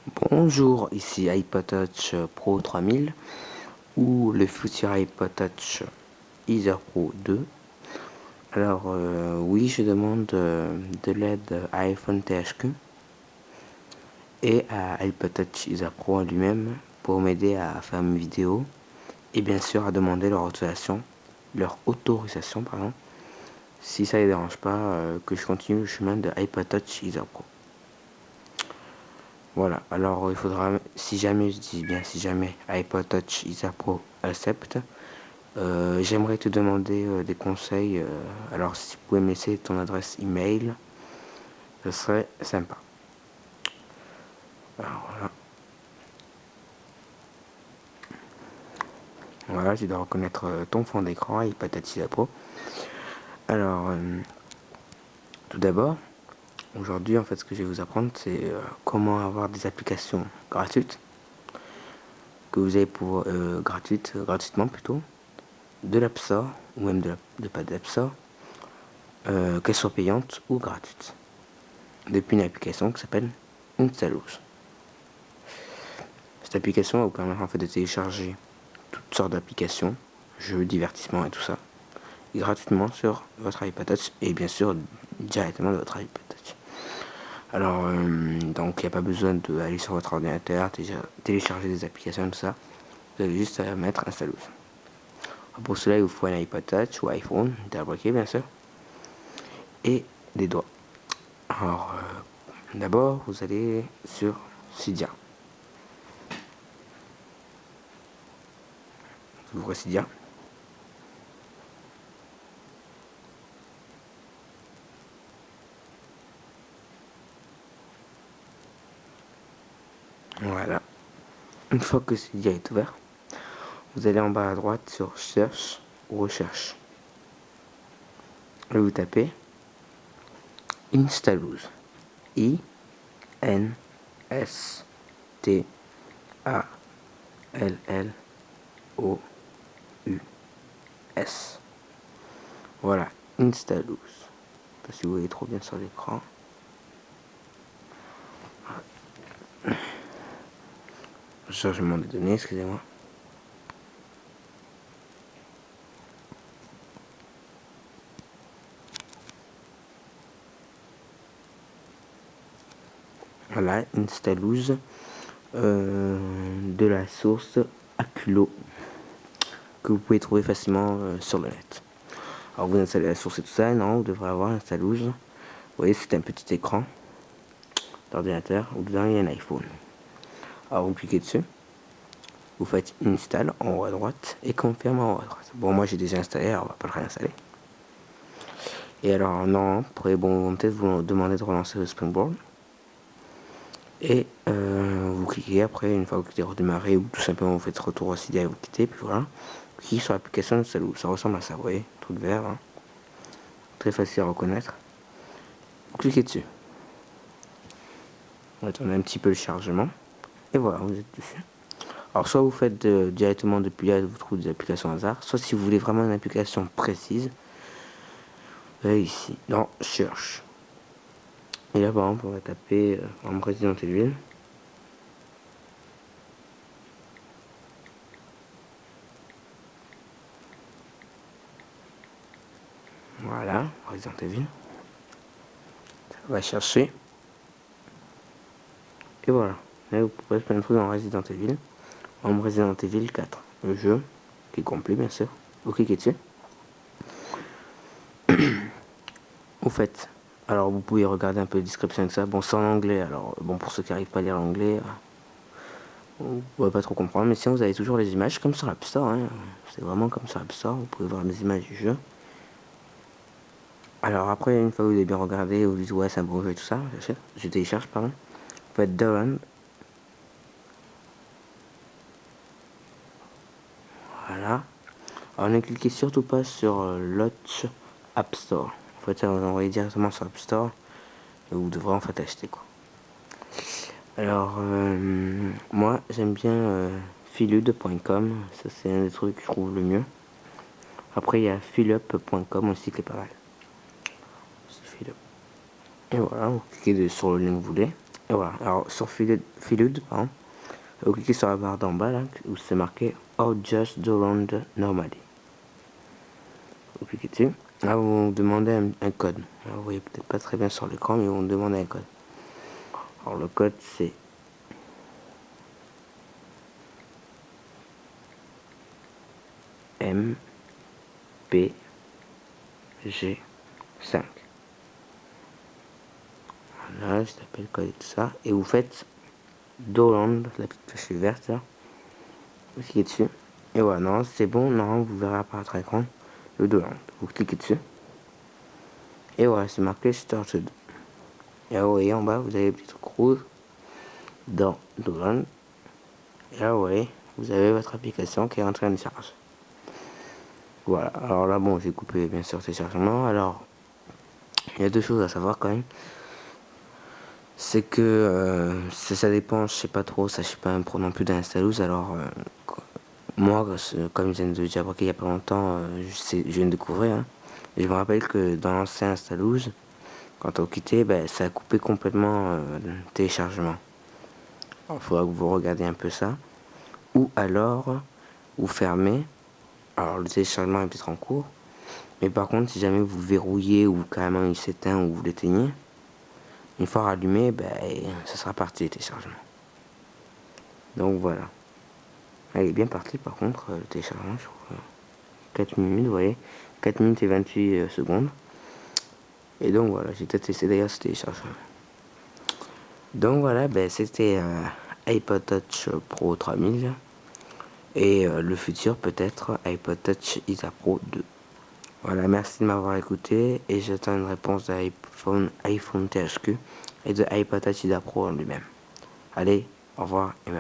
Bonjour, ici iPod Touch Pro 3000 ou le futur iPod Touch Ether Pro 2. Alors oui, je demande de l'aide à iPhone THQ et à iPod Touch Ether Pro en lui-même pour m'aider à faire mes vidéos et bien sûr à demander leur autorisation pardon, si ça ne les dérange pas que je continue le chemin de iPod Touch Ether Pro. Voilà, alors il faudra, si jamais, je dis bien si jamais iPod Touch Ether Pro accepte, j'aimerais te demander des conseils. Alors si tu pouvais me laisser ton adresse email, ce serait sympa. Alors voilà, tu dois reconnaître ton fond d'écran iPod Touch Ether Pro. Alors tout d'abord, aujourd'hui en fait ce que je vais vous apprendre c'est comment avoir des applications gratuites que vous allez pouvoir gratuitement plutôt, de l'App Store ou même pas de l'App Store, qu'elles soient payantes ou gratuites, depuis une application qui s'appelle Installous. Cette application va vous permettre en fait de télécharger toutes sortes d'applications, jeux, divertissements et tout ça, gratuitement sur votre iPod Touch et bien sûr directement de votre iPod Touch. Alors donc il n'y a pas besoin d'aller sur votre ordinateur, télécharger des applications et tout ça. Vous avez juste à mettre Installous. Pour cela il vous faut un iPod Touch ou iPhone, interbriqué bien sûr, et des doigts. Alors d'abord vous allez sur Cydia. Vous ouvrez Cydia. Voilà. Une fois que Cydia est ouvert, vous allez en bas à droite sur Search ou Recherche. Et vous tapez Installous. I-N-S-T-A-L-L-O-U-S. Voilà, Installous. Parce que vous voyez trop bien sur l'écran. Chargement des données, excusez-moi. Voilà, Installous de la source Aculo que vous pouvez trouver facilement sur le net. Alors vous installez la source et tout ça, non, vous devrez avoir Installous. Vous voyez, c'est un petit écran d'ordinateur où dedans il y a un iPhone. Alors vous cliquez dessus, vous faites Install en haut à droite et Confirme en haut à droite. Bon, moi j'ai déjà installé, alors on va pas le réinstaller. Et alors non, après bon, peut-être vous demander de relancer le Springboard. Et vous cliquez après, une fois que vous cliquez redémarrer, ou tout simplement vous faites retour au Cydia et vous quittez, puis voilà. Vous cliquez sur l'application Installous, ça ressemble à ça, vous voyez, truc vert, hein. Très facile à reconnaître. Vous cliquez dessus. On va attendre un petit peu le chargement. Et voilà, vous êtes dessus. Alors soit vous faites directement depuis là, vous trouvez des applications hasard, soit si vous voulez vraiment une application précise, vous allez ici, dans Cherche. Et là par exemple on va taper en Resident Evil. Voilà, Resident Evil. Ça va chercher. Et voilà. Là vous pouvez plein de trucs dans Resident Evil. En Resident Evil 4. Le jeu, qui est complet bien sûr. Vous cliquez dessus. Au fait, alors vous pouvez regarder un peu la description de ça. Bon, c'est en anglais, alors bon, pour ceux qui n'arrivent pas à lire l'anglais, vous ne pouvez pas trop comprendre. Mais sinon, vous avez toujours les images comme sur l'App Store. Hein. C'est vraiment comme sur l'App Store. Vous pouvez voir les images du jeu. Alors après, une fois que vous avez bien regardé, vous dites ouais, c'est un bon jeu et tout ça, je télécharge, pardon. Vous faites download. Voilà. Alors ne cliquez surtout pas sur Launch App Store. En fait, ça va vous envoyer directement sur App Store et vous devrez en fait acheter quoi. Alors moi j'aime bien Philud.com, ça c'est un des trucs que je trouve le mieux. Après il y a Philup.com aussi qui est pas mal. Et voilà, vous cliquez sur le lien que vous voulez. Et voilà, alors sur Philips, pardon, vous cliquez sur la barre d'en bas là, où c'est marqué How Just Download Normally. Vous cliquez dessus, là vous vous demandez un code. Alors, vous voyez peut-être pas très bien sur l'écran, mais vous me demandez un code. Alors le code c'est MPG5. Voilà, je t'appelle le code et tout ça. Et vous faites download, la petite touche verte là. Vous cliquez dessus. Et voilà, non, c'est bon, non, vous verrez apparaître à l'écran le download. Vous cliquez dessus. Et voilà, c'est marqué Started. Et là, vous voyez en bas, vous avez le petit truc rouge dans download. Et là, vous voyez, vous avez votre application qui est en train de charger. Voilà, alors là, bon, j'ai coupé bien sûr téléchargement. Alors, il y a deux choses à savoir quand même. C'est que ça dépend, je sais pas trop, ça je suis pas un pro non plus d'Installoos. Alors, moi, comme je viens de dire il y a pas longtemps, je viens de découvrir. Hein, et je me rappelle que dans l'ancien Installoos, quand on quittait, ben, ça a coupé complètement le téléchargement. Il faudra que vous regardiez un peu ça. Ou alors, vous fermez. Alors, le téléchargement est peut-être en cours. Mais par contre, si jamais vous verrouillez ou carrément il s'éteint ou vous l'éteignez, une fois rallumé, ben, ça sera parti le téléchargement. Donc voilà. Elle est bien partie par contre, le téléchargement sur 4 minutes, vous voyez. 4 minutes et 28 secondes. Et donc voilà, j'ai peut-être essayé d'ailleurs ce téléchargement. Donc voilà, ben, c'était iPod Touch Pro 3000. Et le futur peut-être iPod Touch ISA Pro 2. Voilà, merci de m'avoir écouté et j'attends une réponse de iPhone THQ et de iPod Touch ISA Pro en lui-même. Allez, au revoir et merci.